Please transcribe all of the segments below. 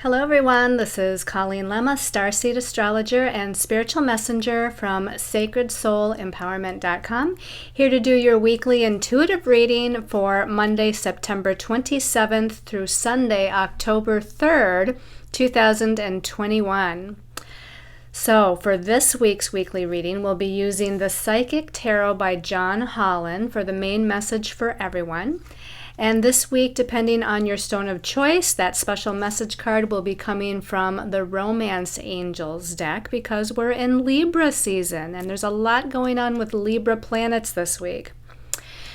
Hello everyone, this is Colleen Lemma, Starseed Astrologer and Spiritual Messenger from SacredSoulEmpowerment.com, here to do your weekly intuitive reading for Monday, September 27th through Sunday, October 3rd, 2021. So for this week's weekly reading, we'll be using the Psychic Tarot by John Holland for the main message for everyone. And this week, depending on your stone of choice, that special message card will be coming from the Romance Angels deck because we're in Libra season and there's a lot going on with Libra planets this week.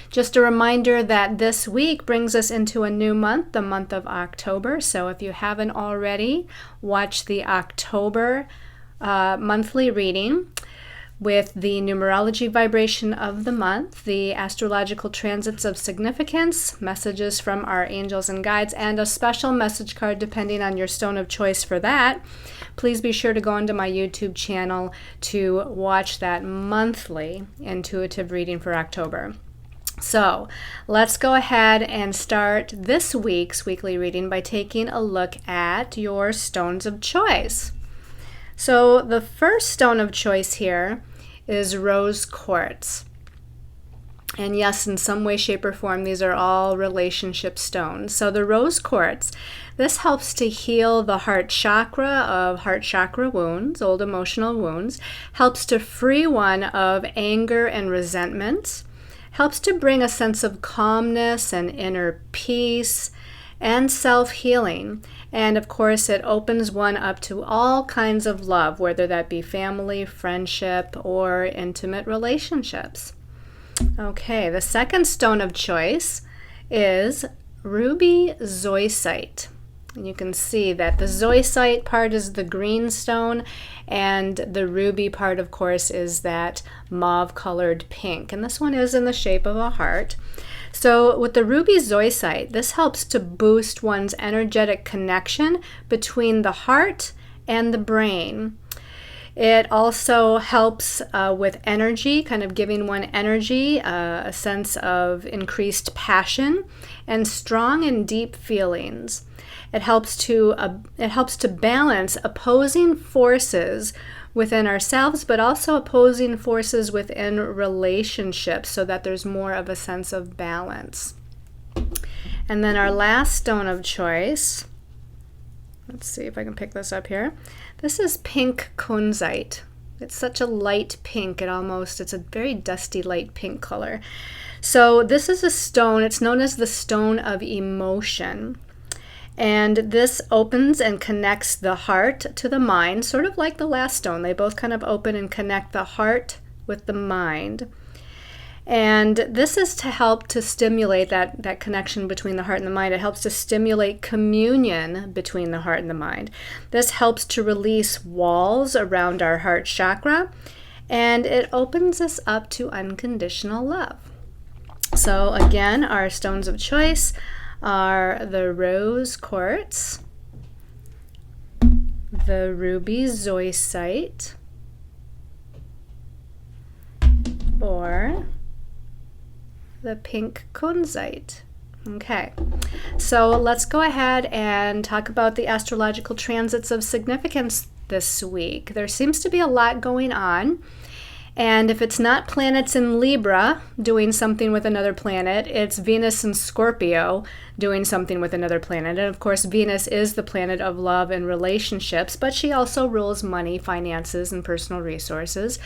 Just a reminder that this week brings us into a new month, the month of October. So if you haven't already, watch the October monthly reading with the numerology vibration of the month, the astrological transits of significance, messages from our angels and guides, and a special message card depending on your stone of choice for that. Please be sure to go onto my YouTube channel to watch that monthly intuitive reading for October. So let's go ahead and start this week's weekly reading by taking a look at your stones of choice. So the first stone of choice here is rose quartz. And yes, in some way, shape, or form, these are all relationship stones. So the rose quartz, this helps to heal the heart chakra of heart chakra wounds, old emotional wounds, helps to free one of anger and resentment, helps to bring a sense of calmness and inner peace, and self-healing. And of course, it opens one up to all kinds of love, whether that be family, friendship, or intimate relationships. Okay, the second stone of choice is ruby zoisite. And you can see that the zoisite part is the green stone, and the ruby part, of course, is that mauve-colored pink. And this one is in the shape of a heart. So with the ruby zoisite, this helps to boost one's energetic connection between the heart and the brain. It also helps with energy, kind of giving one energy, a sense of increased passion, and strong and deep feelings. It helps to balance opposing forces within ourselves, but also opposing forces within relationships so that there's more of a sense of balance. And then our last stone of choice, let's see if I can pick this up here. This is pink kunzite. It's such a light pink, it's a very dusty light pink color. So this is a stone, it's known as the stone of emotion. And this opens and connects the heart to the mind, sort of like the last stone. They both kind of open and connect the heart with the mind. And this is to help to stimulate that connection between the heart and the mind. It helps to stimulate communion between the heart and the mind. This helps to release walls around our heart chakra, and it opens us up to unconditional love. So again, our stones of choice are the rose quartz, the ruby zoisite, or the pink kunzite. Okay, so let's go ahead and talk about the astrological transits of significance this week. There seems to be a lot going on. And if it's not planets in Libra doing something with another planet, it's Venus in Scorpio doing something with another planet. And of course, Venus is the planet of love and relationships, but she also rules money, finances, and personal resources.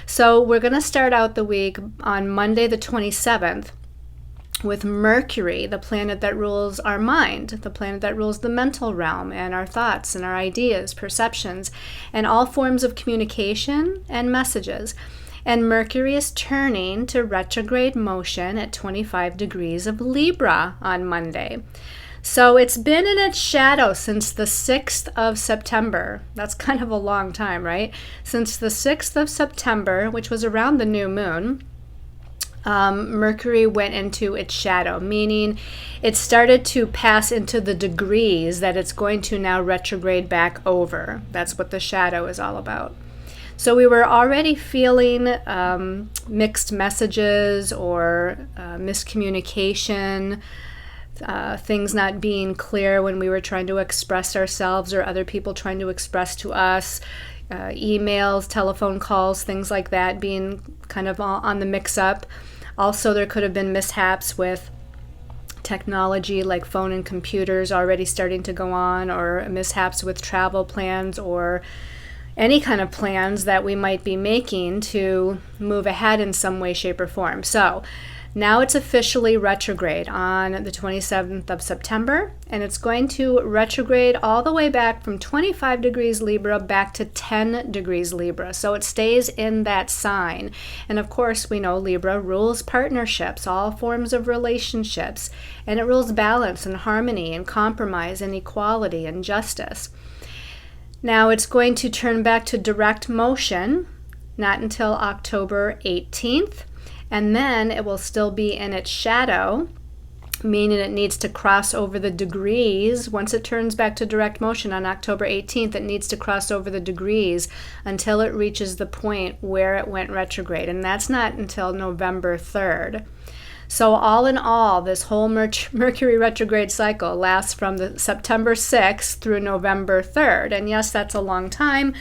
So we're going to start out the week on Monday the 27th with Mercury, the planet that rules our mind, the planet that rules the mental realm and our thoughts and our ideas, perceptions, and all forms of communication and messages. And Mercury is turning to retrograde motion at 25 degrees of Libra on Monday. So it's been in its shadow since the 6th of September. That's kind of a long time, right? Since the 6th of September, which was around the new moon, Mercury went into its shadow, meaning it started to pass into the degrees that it's going to now retrograde back over. That's what the shadow is all about. So we were already feeling mixed messages or miscommunication things not being clear when we were trying to express ourselves or other people trying to express to us, emails, telephone calls, things like that being kind of all on the mix-up. Also, there could have been mishaps with technology like phone and computers already starting to go on, or mishaps with travel plans or any kind of plans that we might be making to move ahead in some way, shape, or form. So now it's officially retrograde on the 27th of September, and it's going to retrograde all the way back from 25 degrees Libra back to 10 degrees Libra. So it stays in that sign. And of course, we know Libra rules partnerships, all forms of relationships, and it rules balance and harmony and compromise and equality and justice. Now it's going to turn back to direct motion, not until October 18th. And then it will still be in its shadow, meaning it needs to cross over the degrees. Once it turns back to direct motion on October 18th, it needs to cross over the degrees until it reaches the point where it went retrograde. And that's not until November 3rd. So all in all, this whole Mercury retrograde cycle lasts from the September 6th through November 3rd. And yes, that's a long time.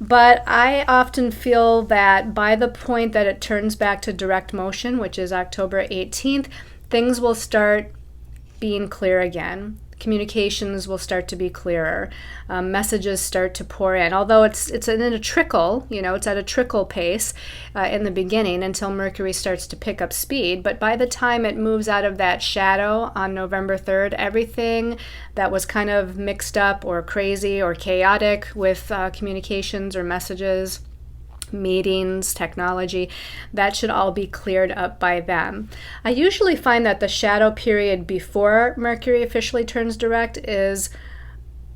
But I often feel that by the point that it turns back to direct motion, which is October 18th, things will start being clear again. Communications will start to be clearer. Messages start to pour in. Although it's in a trickle, it's at a trickle pace in the beginning until Mercury starts to pick up speed. But by the time it moves out of that shadow on November 3rd, everything that was kind of mixed up or crazy or chaotic with communications or messages, meetings, technology, that should all be cleared up by then. I usually find that the shadow period before Mercury officially turns direct is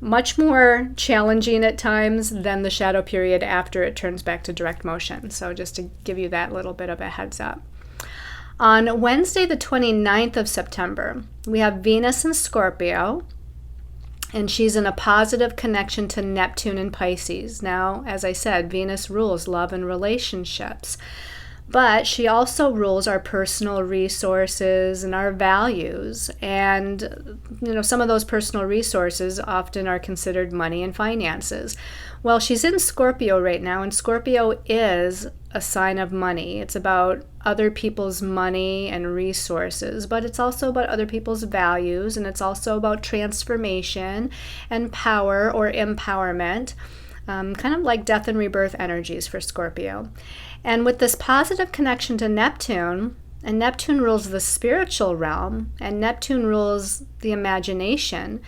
much more challenging at times than the shadow period after it turns back to direct motion. So just to give you that little bit of a heads up. On Wednesday, the 29th of September, we have Venus in Scorpio, and she's in a positive connection to Neptune in Pisces. Now, as I said, Venus rules love and relationships, but she also rules our personal resources and our values. And, some of those personal resources often are considered money and finances. Well, she's in Scorpio right now, and Scorpio is a sign of money. It's about other people's money and resources, but it's also about other people's values, and it's also about transformation and power or empowerment, kind of like death and rebirth energies for Scorpio. And with this positive connection to Neptune, and Neptune rules the spiritual realm, and Neptune rules the imagination,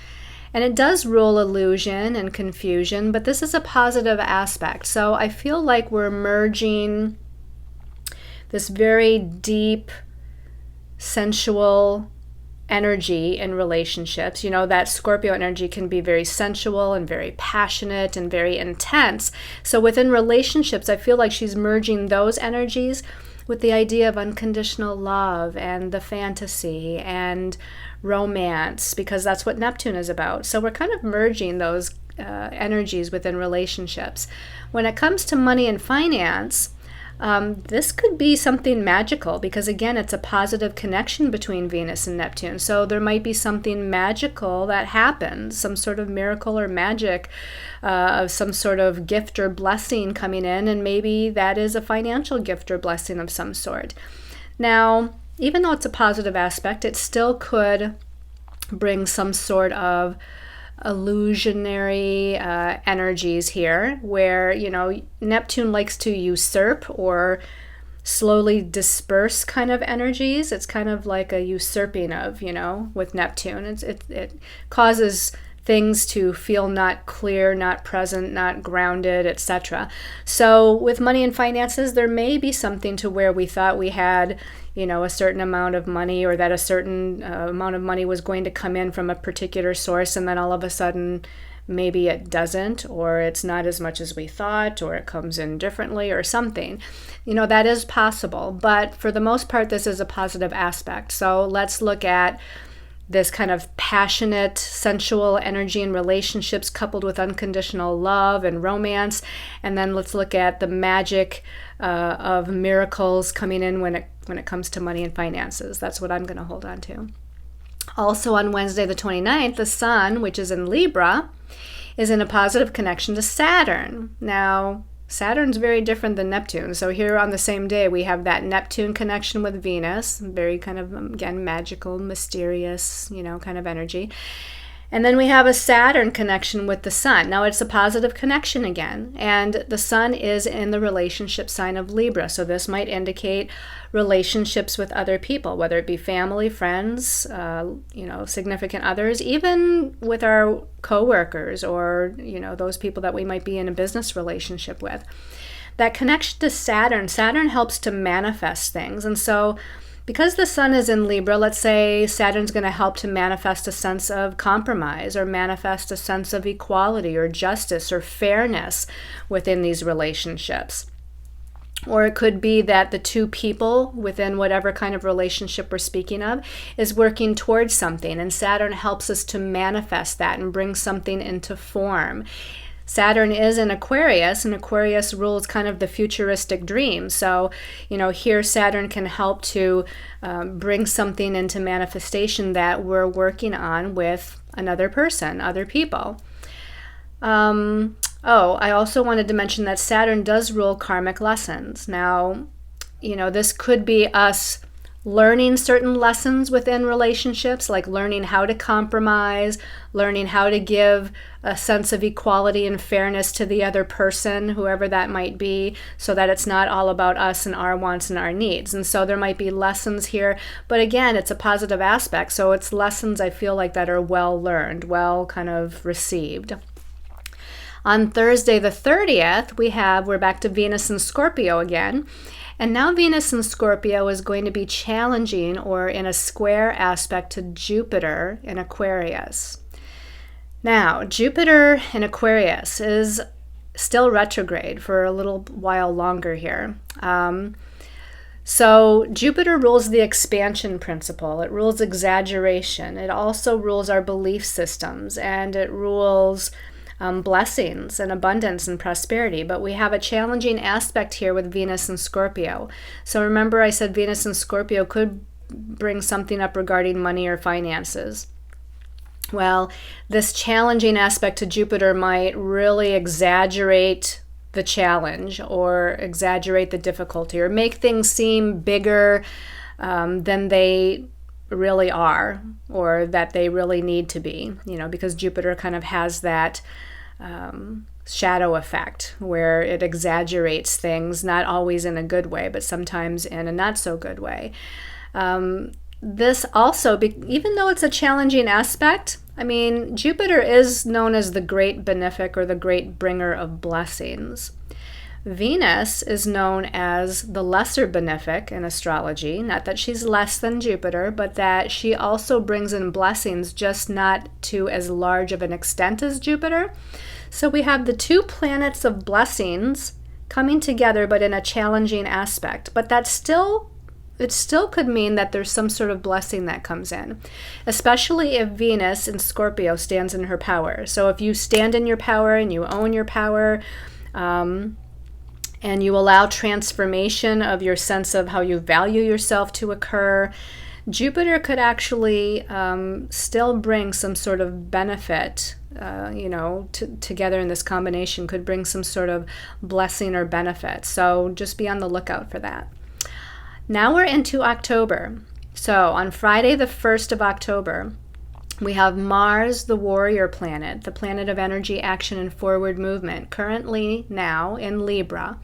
and it does rule illusion and confusion, but this is a positive aspect. So I feel like we're merging this very deep, sensual energy in relationships. That Scorpio energy can be very sensual and very passionate and very intense. So within relationships, I feel like she's merging those energies with the idea of unconditional love and the fantasy and romance, because that's what Neptune is about. So we're kind of merging those energies within relationships. When it comes to money and finance, this could be something magical because, again, it's a positive connection between Venus and Neptune. So there might be something magical that happens, some sort of miracle or magic of some sort of gift or blessing coming in, and maybe that is a financial gift or blessing of some sort. Now, even though it's a positive aspect, it still could bring some sort of illusionary energies here where, Neptune likes to usurp or slowly disperse kind of energies. It's kind of like a usurping of, with Neptune. It causes things to feel not clear, not present, not grounded, etc. So with money and finances, there may be something to where we thought we had, a certain amount of money, or that a certain amount of money was going to come in from a particular source, and then all of a sudden maybe it doesn't, or it's not as much as we thought, or it comes in differently or something. That is possible, but for the most part, this is a positive aspect. So let's look at this kind of passionate, sensual energy in relationships coupled with unconditional love and romance. And then let's look at the magic of miracles coming in when it comes to money and finances. That's what I'm going to hold on to. Also on Wednesday the 29th, the Sun, which is in Libra, is in a positive connection to Saturn. Now, Saturn's very different than Neptune. So here on the same day, we have that Neptune connection with Venus, very kind of, again, magical, mysterious, kind of energy. And then we have a Saturn connection with the Sun. Now it's a positive connection again. And the Sun is in the relationship sign of Libra. So this might indicate relationships with other people, whether it be family, friends, significant others, even with our coworkers or, those people that we might be in a business relationship with. That connection to Saturn helps to manifest things. And so because the Sun is in Libra, let's say Saturn's going to help to manifest a sense of compromise or manifest a sense of equality or justice or fairness within these relationships. Or it could be that the two people within whatever kind of relationship we're speaking of is working towards something, and Saturn helps us to manifest that and bring something into form. Saturn is in Aquarius, and Aquarius rules kind of the futuristic dream. So, here Saturn can help to bring something into manifestation that we're working on with another person, other people. I also wanted to mention that Saturn does rule karmic lessons. Now, this could be us learning certain lessons within relationships, like learning how to compromise, learning how to give a sense of equality and fairness to the other person, whoever that might be, so that it's not all about us and our wants and our needs. And so there might be lessons here, but again, it's a positive aspect. So it's lessons I feel like that are well learned, well kind of received. On Thursday the 30th, we're back to Venus in Scorpio again. And now Venus in Scorpio is going to be challenging or in a square aspect to Jupiter in Aquarius. Now, Jupiter in Aquarius is still retrograde for a little while longer here. So Jupiter rules the expansion principle. It rules exaggeration. It also rules our belief systems, and it rules blessings and abundance and prosperity. But we have a challenging aspect here with Venus and Scorpio. So remember I said Venus and Scorpio could bring something up regarding money or finances. Well, this challenging aspect to Jupiter might really exaggerate the challenge or exaggerate the difficulty or make things seem bigger than they really are, or that they really need to be, because Jupiter kind of has that shadow effect where it exaggerates things, not always in a good way, but sometimes in a not so good way. This also, even though it's a challenging aspect, Jupiter is known as the great benefic or the great bringer of blessings. Venus is known as the lesser benefic in astrology, not that she's less than Jupiter, but that she also brings in blessings, just not to as large of an extent as Jupiter. So we have the two planets of blessings coming together, but in a challenging aspect. But it still could mean that there's some sort of blessing that comes in, especially if Venus in Scorpio stands in her power. So if you stand in your power and you own your power, and you allow transformation of your sense of how you value yourself to occur, Jupiter could actually still bring some sort of benefit, together in this combination could bring some sort of blessing or benefit. So just be on the lookout for that. Now we're into October. So on Friday, the 1st of October, we have Mars, the warrior planet, the planet of energy, action, and forward movement, currently now in Libra.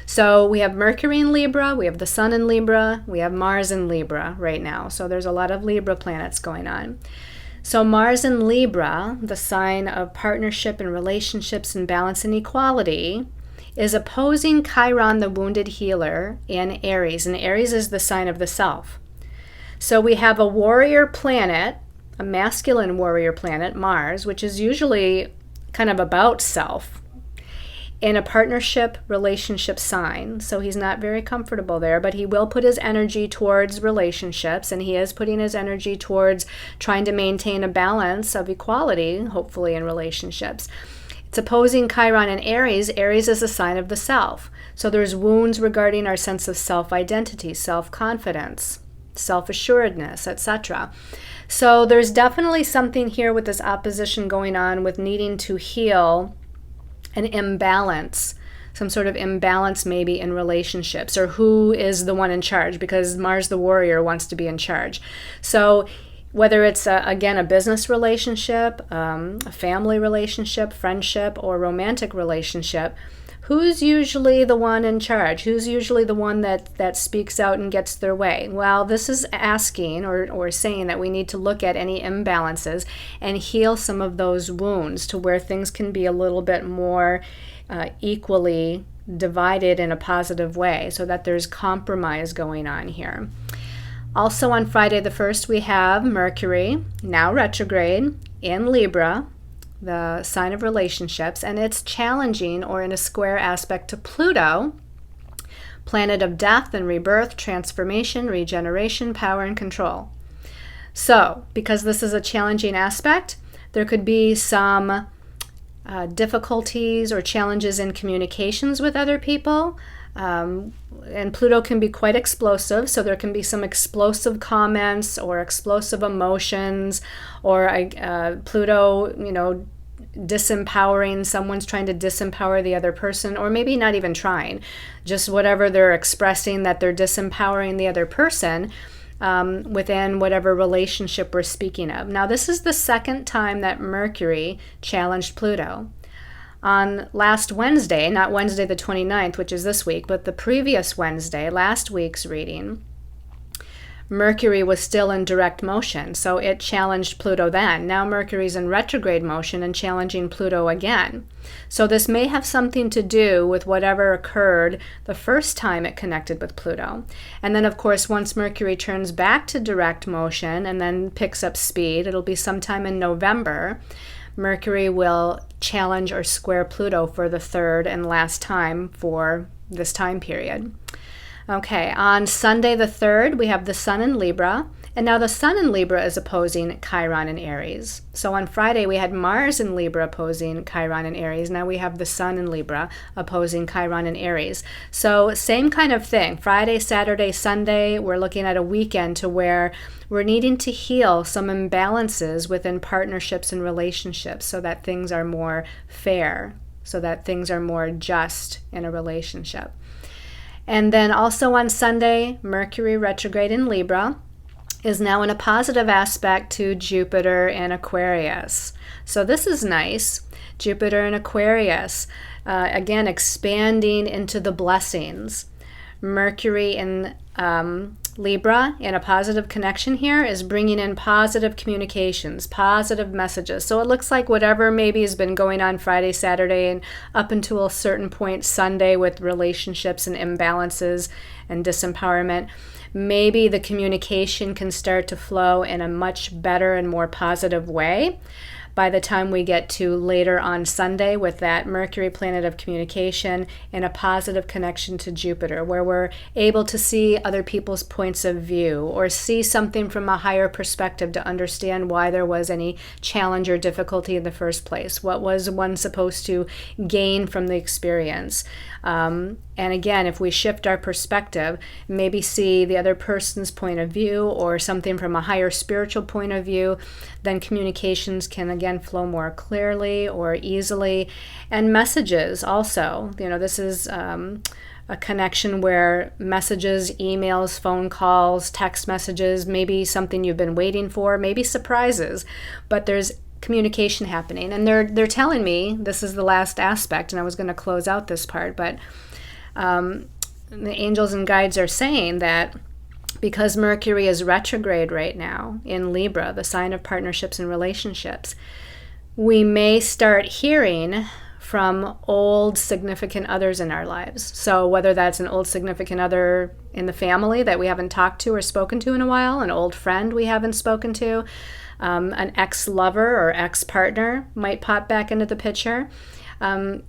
So we have Mercury in Libra, we have the Sun in Libra, we have Mars in Libra right now. So there's a lot of Libra planets going on. So Mars in Libra, the sign of partnership and relationships and balance and equality, is opposing Chiron, the wounded healer, in Aries. And Aries is the sign of the self. So we have a warrior planet, a masculine warrior planet, Mars, which is usually kind of about self, in a partnership relationship sign. So he's not very comfortable there, but he will put his energy towards relationships, and he is putting his energy towards trying to maintain a balance of equality, hopefully, in relationships. It's opposing Chiron in Aries. Aries is a sign of the self. So there's wounds regarding our sense of self-identity, self-confidence. self-assuredness, etc. So there's definitely something here with this opposition going on with needing to heal an imbalance, some sort of imbalance maybe in relationships, or who is the one in charge, because Mars the warrior wants to be in charge. So whether it's, again, a business relationship, a family relationship, friendship, or romantic relationship, who's usually the one in charge? Who's usually the one that speaks out and gets their way? Well, this is asking or saying that we need to look at any imbalances and heal some of those wounds to where things can be a little bit more equally divided in a positive way, so that there's compromise going on here. Also on Friday the 1st, we have Mercury, now retrograde, in Libra, the sign of relationships, and it's challenging or in a square aspect to Pluto, planet of death and rebirth, transformation, regeneration, power, and control. So, because this is a challenging aspect, there could be some difficulties or challenges in communications with other people. And Pluto can be quite explosive, so there can be some explosive comments or explosive emotions, or Pluto, disempowering, someone's trying to disempower the other person, or maybe not even trying, just whatever they're expressing that they're disempowering the other person within whatever relationship we're speaking of. Now, this is the second time that Mercury challenged Pluto. On last Wednesday, not Wednesday the 29th, which is this week, but the previous Wednesday, last week's reading, Mercury was still in direct motion, so it challenged Pluto then. Now Mercury's in retrograde motion and challenging Pluto again. So this may have something to do with whatever occurred the first time it connected with Pluto. And then, of course, once Mercury turns back to direct motion and then picks up speed, it'll be sometime in November, Mercury will challenge or square Pluto for the third and last time for this time period. Okay, on Sunday the 3rd, we have the Sun in Libra, and now the Sun in Libra is opposing Chiron in Aries. So on Friday, we had Mars in Libra opposing Chiron in Aries. Now we have the Sun in Libra opposing Chiron in Aries. So same kind of thing. Friday, Saturday, Sunday, we're looking at a weekend to where we're needing to heal some imbalances within partnerships and relationships so that things are more fair, so that things are more just in a relationship. And then also on Sunday, Mercury retrograde in Libra is now in a positive aspect to Jupiter in Aquarius. So this is nice. Jupiter in Aquarius, again, expanding into the blessings. Mercury in Libra, in a positive connection here, is bringing in positive communications, positive messages. So it looks like whatever maybe has been going on Friday, Saturday, and up until a certain point Sunday with relationships and imbalances and disempowerment, maybe the communication can start to flow in a much better and more positive way by the time we get to later on Sunday with that Mercury planet of communication in a positive connection to Jupiter, where we're able to see other people's points of view or see something from a higher perspective to understand why there was any challenge or difficulty in the first place. What was one supposed to gain from the experience? And again, if we shift our perspective, maybe see the other person's point of view or something from a higher spiritual point of view, then communications can again flow more clearly or easily. And messages also, this is a connection where messages, emails, phone calls, text messages, maybe something you've been waiting for, maybe surprises, but there's communication happening. And they're telling me, this is the last aspect, and I was going to close out this part, but the angels and guides are saying that because Mercury is retrograde right now in Libra, the sign of partnerships and relationships, we may start hearing from old significant others in our lives. So whether that's an old significant other in the family that we haven't talked to or spoken to in a while, an old friend we haven't spoken to, an ex-lover or ex-partner might pop back into the picture,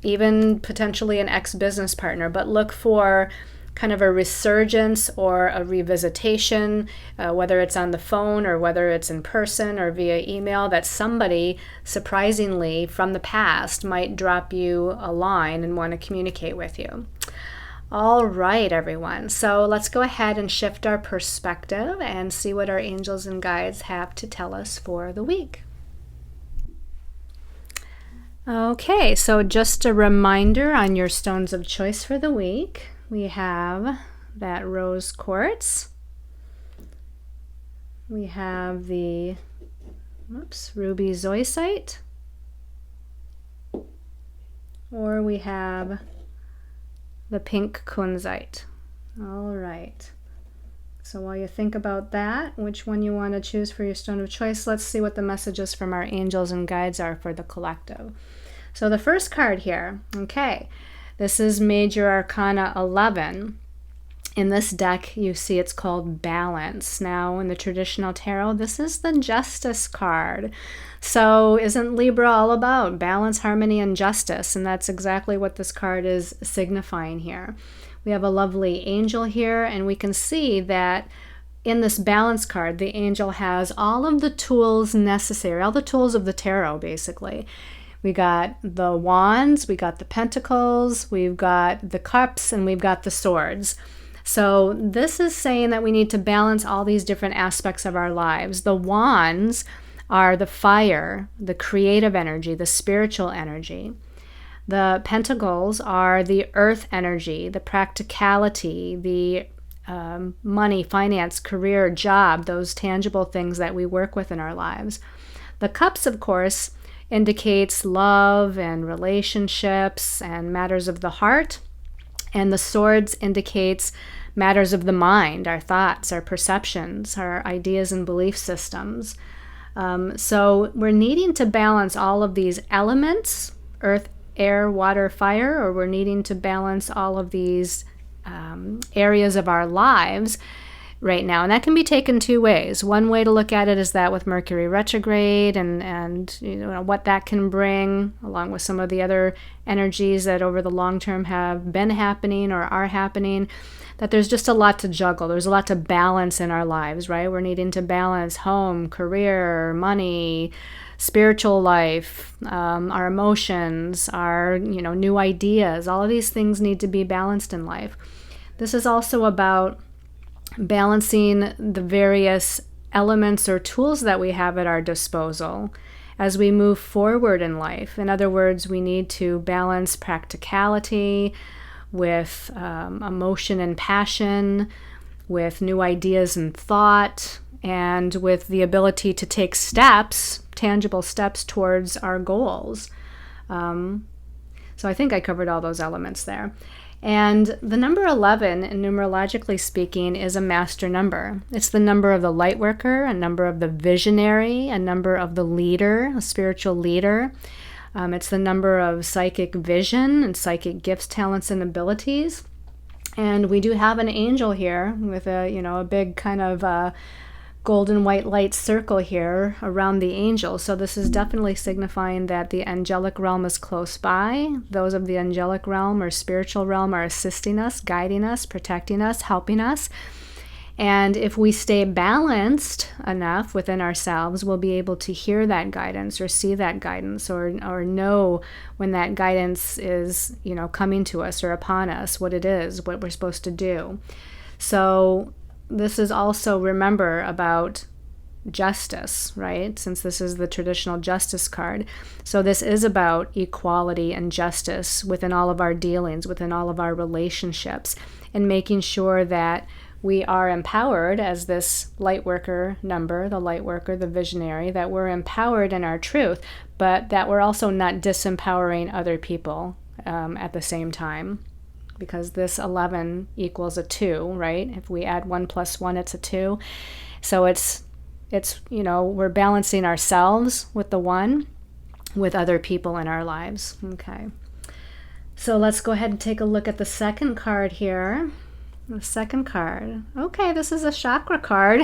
even potentially an ex-business partner. But look for kind of a resurgence or a revisitation, whether it's on the phone or whether it's in person or via email, that somebody surprisingly from the past might drop you a line and want to communicate with you. All right, everyone. So let's go ahead and shift our perspective and see what our angels and guides have to tell us for the week. Okay, so just a reminder on your stones of choice for the week. We have that rose quartz. We have the ruby zoisite. Or we have the pink kunzite. All right. So while you think about that, which one you want to choose for your stone of choice, let's see what the messages from our angels and guides are for the collective. So the first card here, okay, this is Major Arcana 11. In this deck, you see it's called Balance. Now, in the traditional tarot, this is the Justice card. So isn't Libra all about balance, harmony, and justice? And that's exactly what this card is signifying here. We have a lovely angel here, and we can see that in this balance card, the angel has all of the tools necessary, all the tools of the tarot, basically. We got the wands, we got the pentacles, we've got the cups, and we've got the swords. So this is saying that we need to balance all these different aspects of our lives. The wands are the fire, the creative energy, the spiritual energy. The pentacles are the earth energy, the practicality, the money, finance, career, job, those tangible things that we work with in our lives. The cups, of course, indicates love and relationships and matters of the heart. And the swords indicates matters of the mind, our thoughts, our perceptions, our ideas and belief systems. So we're needing to balance all of these elements, earth, air, water, fire, or we're needing to balance all of these areas of our lives right now. And that can be taken two ways. One way to look at it is that with Mercury Retrograde and what that can bring, along with some of the other energies that over the long term have been happening or are happening, that there's just a lot to juggle. There's a lot to balance in our lives, right? We're needing to balance home, career, money, spiritual life, our emotions, our new ideas. All of these things need to be balanced in life. This is also about balancing the various elements or tools that we have at our disposal as we move forward in life. In other words, we need to balance practicality with emotion and passion, with new ideas and thought, and with the ability to take steps, tangible steps towards our goals. So I think I covered all those elements there. And the number 11, numerologically speaking, is a master number. It's the number of the light worker, a number of the visionary, a number of the leader, a spiritual leader. It's the number of psychic vision and psychic gifts, talents, and abilities. And we do have an angel here with a big kind of golden white light circle here around the angel. So this is definitely signifying that the angelic realm is close by. Those of the angelic realm or spiritual realm are assisting us, guiding us, protecting us, helping us. And if we stay balanced enough within ourselves, we'll be able to hear that guidance or see that guidance or know when that guidance is, coming to us or upon us, what it is, what we're supposed to do. So this is also, remember, about justice, right? Since this is the traditional justice card. So this is about equality and justice within all of our dealings, within all of our relationships, and making sure that we are empowered as this light worker number, the light worker, the visionary, that we're empowered in our truth, but that we're also not disempowering other people at the same time. Because this 11 equals a 2, right? If we add 1 plus 1, it's a 2. So it's we're balancing ourselves with the 1 with other people in our lives. Okay. So let's go ahead and take a look at the second card here. The second card. Okay, this is a chakra card.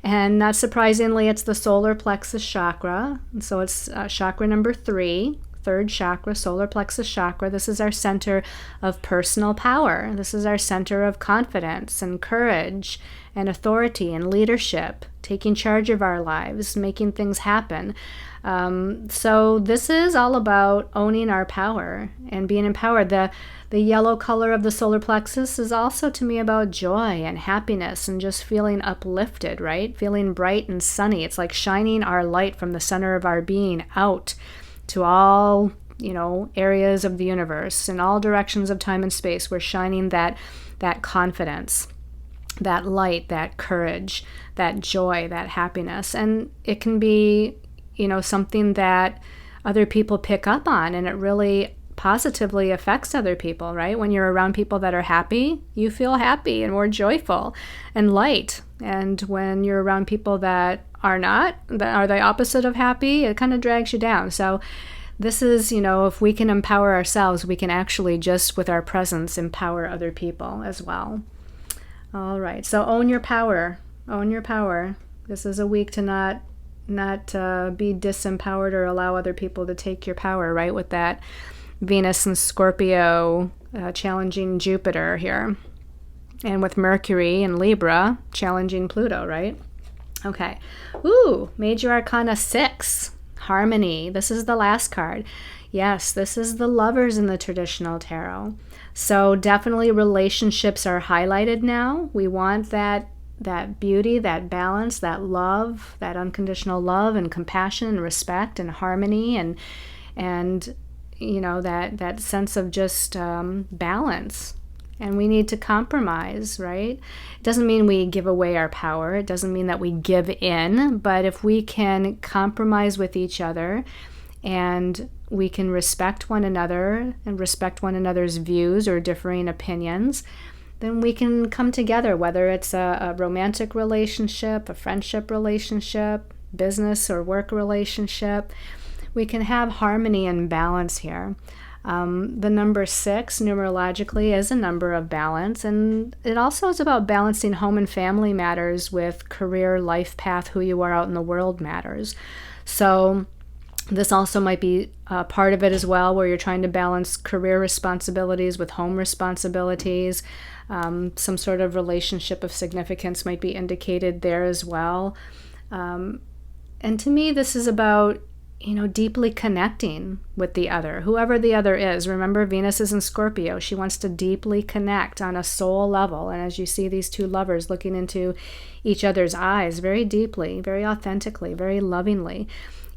And not surprisingly, it's the solar plexus chakra. And so it's chakra number 3. Third chakra, solar plexus chakra. This is our center of personal power. This is our center of confidence and courage and authority and leadership, taking charge of our lives, making things happen. So this is all about owning our power and being empowered. The yellow color of the solar plexus is also to me about joy and happiness and just feeling uplifted, right? Feeling bright and sunny. It's like shining our light from the center of our being out to all, areas of the universe, in all directions of time and space. We're shining that confidence, that light, that courage, that joy, that happiness. And it can be, something that other people pick up on, and it really positively affects other people, right? When you're around people that are happy, you feel happy and more joyful and light. And when you're around people that are not, that are the opposite of happy, it kind of drags you down. So this is, if we can empower ourselves, we can actually just with our presence empower other people as well. All right, so own your power. Own your power. This is a week to not be disempowered or allow other people to take your power, right? With that Venus and Scorpio challenging Jupiter here. And with Mercury and Libra challenging Pluto, right? Okay. Ooh, Major Arcana 6. Harmony. This is the last card. Yes, this is the lovers in the traditional tarot. So definitely relationships are highlighted now. We want that beauty, that balance, that love, that unconditional love and compassion and respect and harmony and that sense of just balance. And we need to compromise, right? It doesn't mean we give away our power. It doesn't mean that we give in. But if we can compromise with each other and we can respect one another and respect one another's views or differing opinions, then we can come together, whether it's a romantic relationship, a friendship relationship, business or work relationship. We can have harmony and balance here. The number 6 numerologically is a number of balance, and it also is about balancing home and family matters with career, life path, who you are out in the world matters. So this also might be part of it as well, where you're trying to balance career responsibilities with home responsibilities. Some sort of relationship of significance might be indicated there as well. And to me, this is about deeply connecting with the other, whoever the other is. Remember, Venus is in Scorpio. She wants to deeply connect on a soul level. And as you see these two lovers looking into each other's eyes very deeply, very authentically, very lovingly,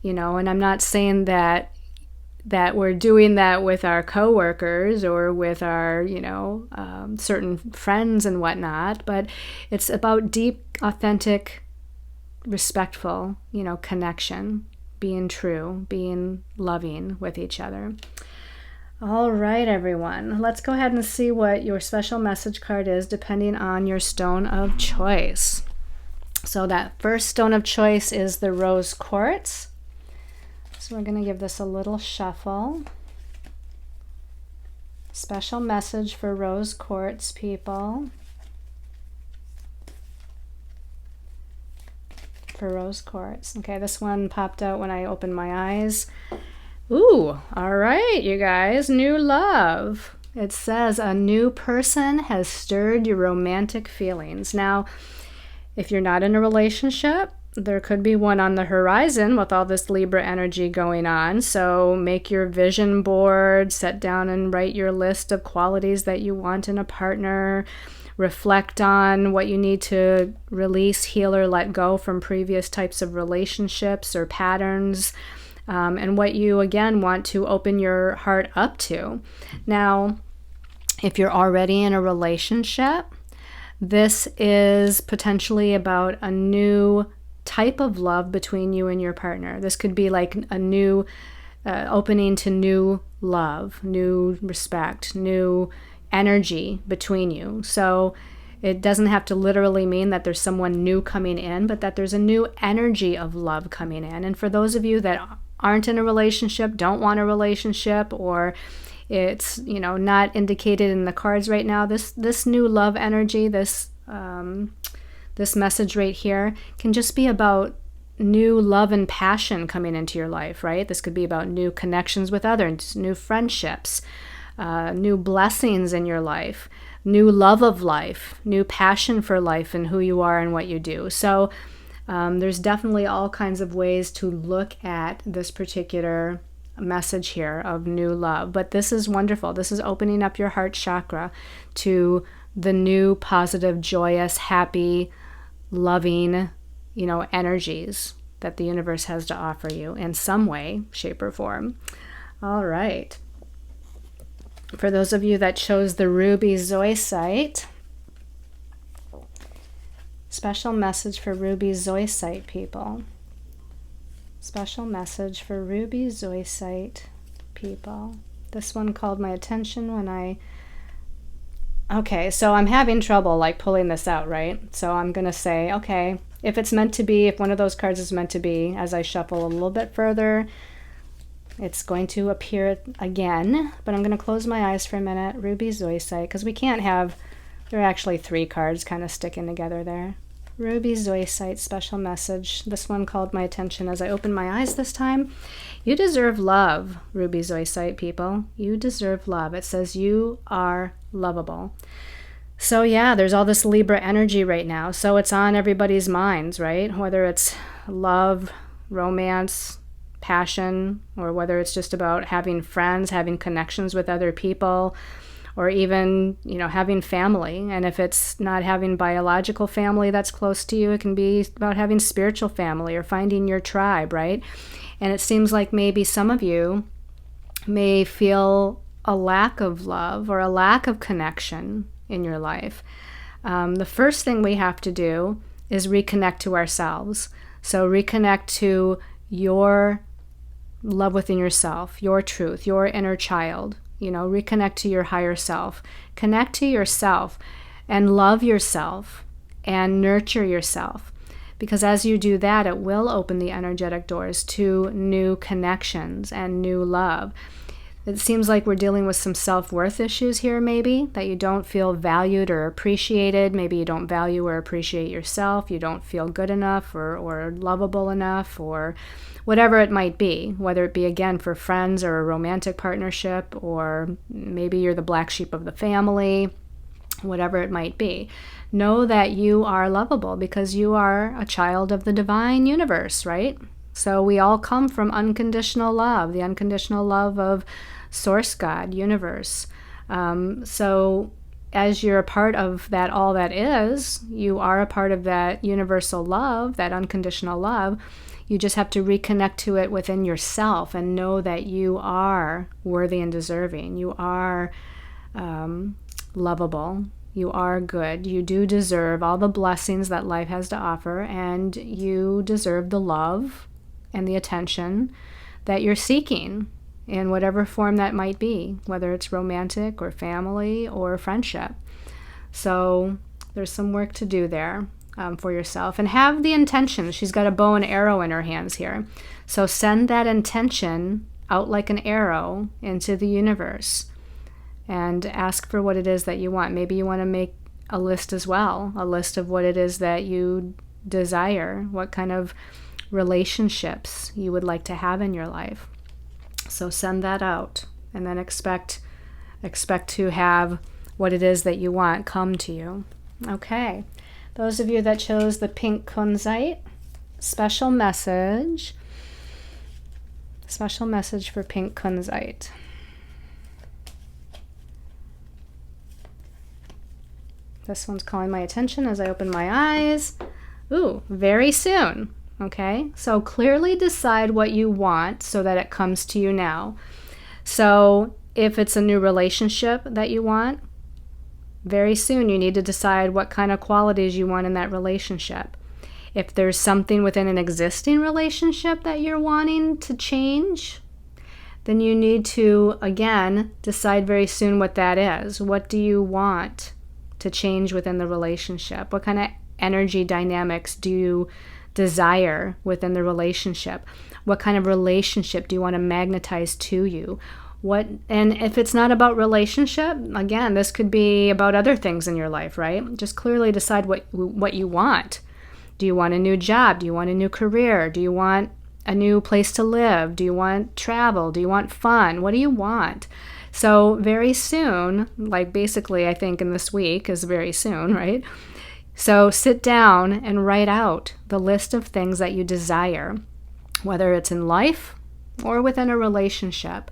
and I'm not saying that we're doing that with our coworkers or with our, certain friends and whatnot, but it's about deep, authentic, respectful, connection. Being true, being loving with each other. All right, everyone. Let's go ahead and see what your special message card is depending on your stone of choice. So that first stone of choice is the rose quartz. So we're going to give this a little shuffle. Special message for rose quartz people. For rose quartz. Okay, this one popped out when I opened my eyes. Ooh, all right, you guys. New love. It says a new person has stirred your romantic feelings. Now, if you're not in a relationship, there could be one on the horizon with all this Libra energy going on. So make your vision board, set down and write your list of qualities that you want in a partner. Reflect on what you need to release, heal, or let go from previous types of relationships or patterns, and what you, again, want to open your heart up to. Now, if you're already in a relationship, this is potentially about a new type of love between you and your partner. This could be like a new opening to new love, new respect, new energy between you. So it doesn't have to literally mean that there's someone new coming in, but that there's a new energy of love coming in. And for those of you that aren't in a relationship, don't want a relationship, or it's not indicated in the cards right now, this new love energy, this message right here can just be about new love and passion coming into your life, right? This could be about new connections with others, new friendships, new blessings in your life, new love of life, new passion for life and who you are and what you do. So There's definitely all kinds of ways to look at this particular message here of new love, but this is wonderful. This is opening up your heart chakra to the new, positive, joyous, happy, loving, energies that the universe has to offer you in some way, shape, or form. All right. For those of you that chose the ruby zoisite, special message for ruby zoisite people. Special message for ruby zoisite people. This one called my attention when okay, so I'm having trouble like pulling this out, right? So I'm going to say, okay, if it's meant to be, if one of those cards is meant to be, as I shuffle a little bit further, it's going to appear again, but I'm going to close my eyes for a minute. Ruby zoisite, because we can't have, there are actually 3 cards kind of sticking together there. Ruby zoisite, special message. This one called my attention as I opened my eyes this time. You deserve love, ruby zoisite people. You deserve love. It says you are lovable. So yeah, there's all this Libra energy right now. So it's on everybody's minds, right? Whether it's love, romance, passion, or whether it's just about having friends, having connections with other people, or even, having family. And if it's not having biological family that's close to you, it can be about having spiritual family or finding your tribe, right? And it seems like maybe some of you may feel a lack of love or a lack of connection in your life. The first thing we have to do is reconnect to ourselves. So reconnect to your love within yourself, your truth, your inner child. Reconnect to your higher self. Connect to yourself and love yourself and nurture yourself. Because as you do that, it will open the energetic doors to new connections and new love. It seems like we're dealing with some self-worth issues here, maybe, that you don't feel valued or appreciated. Maybe you don't value or appreciate yourself. You don't feel good enough or lovable enough, or whatever it might be, whether it be, again, for friends or a romantic partnership, or maybe you're the black sheep of the family, whatever it might be. Know that you are lovable because you are a child of the divine universe, right? So we all come from unconditional love, the unconditional love of Source God, universe. So as you're a part of that, all that is, you are a part of that universal love, that unconditional love. You just have to reconnect to it within yourself and know that you are worthy and deserving. You are lovable. You are good. You do deserve all the blessings that life has to offer, and you deserve the love and the attention that you're seeking in whatever form that might be, whether it's romantic or family or friendship. So there's some work to do there for yourself. And have the intention. She's got a bow and arrow in her hands here. So send that intention out like an arrow into the universe and ask for what it is that you want. Maybe you want to make a list as well, a list of what it is that you desire, what kind of relationships you would like to have in your life. So send that out and then expect to have what it is that you want come to you. Okay. Those of you that chose the pink kunzite, special message for pink kunzite. This one's calling my attention as I open my eyes. Ooh, very soon. Okay, so clearly decide what you want so that it comes to you now. So if it's a new relationship that you want, very soon you need to decide what kind of qualities you want in that relationship. If there's something within an existing relationship that you're wanting to change, then you need to, again, decide very soon what that is. What do you want to change within the relationship? What kind of energy dynamics do you desire within the relationship? What kind of relationship do you want to magnetize to you? And if it's not about relationship, again, this could be about other things in your life, right? Just clearly decide what you want. Do you want a new job? Do you want a new career? Do you want a new place to live? Do you want travel? Do you want fun? What do you want? So very soon, like basically I think in this week is very soon, right? So sit down and write out the list of things that you desire, whether it's in life or within a relationship,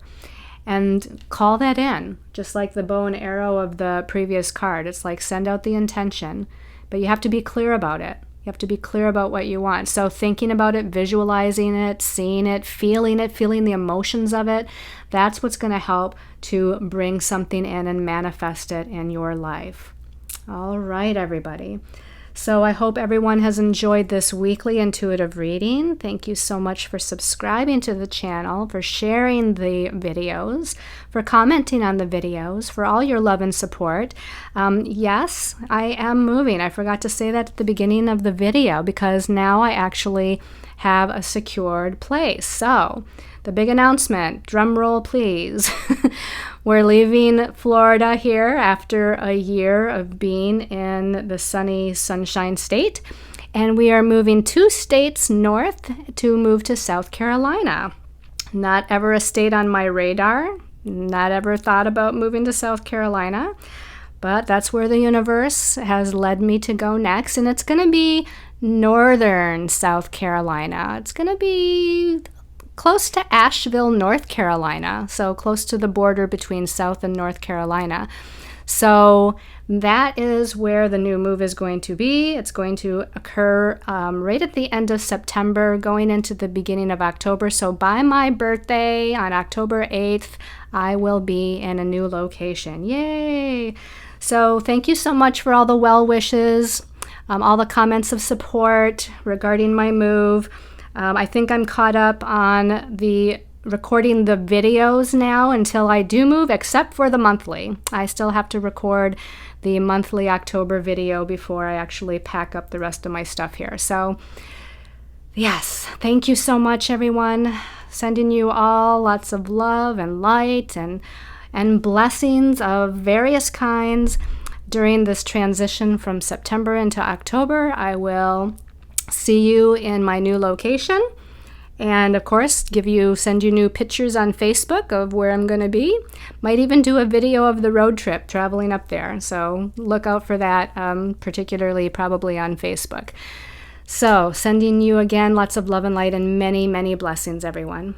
and call that in, just like the bow and arrow of the previous card. It's like send out the intention, but you have to be clear about it. You have to be clear about what you want. So thinking about it, visualizing it, seeing it, feeling the emotions of it, that's what's going to help to bring something in and manifest it in your life. All right, everybody. So I hope everyone has enjoyed this weekly intuitive reading. Thank you so much for subscribing to the channel, for sharing the videos, for commenting on the videos, for all your love and support. Yes, I am moving. I forgot to say that at the beginning of the video because now I actually have a secured place. So the big announcement, drum roll please. We're leaving Florida here after a year of being in the sunny Sunshine State, and we are moving 2 states north to move to South Carolina. Not ever a state on my radar, not ever thought about moving to South Carolina, but that's where the universe has led me to go next, and it's going to be northern South Carolina. It's going to be close to Asheville, North Carolina, so close to the border between South and North Carolina. So that is where the new move is going to be. It's going to occur right at the end of September, going into the beginning of October. So by my birthday on October 8th, I will be in a new location. Yay! So thank you so much for all the well wishes, all the comments of support regarding my move. I think I'm caught up on the recording the videos now until I do move, except for the monthly. I still have to record the monthly October video before I actually pack up the rest of my stuff here. So yes, thank you so much, everyone. Sending you all lots of love and light and blessings of various kinds during this transition from September into October. I will see you in my new location, and of course send you new pictures on Facebook of where I'm going to be. Might even do a video of the road trip traveling up there, so look out for that, particularly probably on Facebook. So sending you again lots of love and light and many, many blessings, everyone.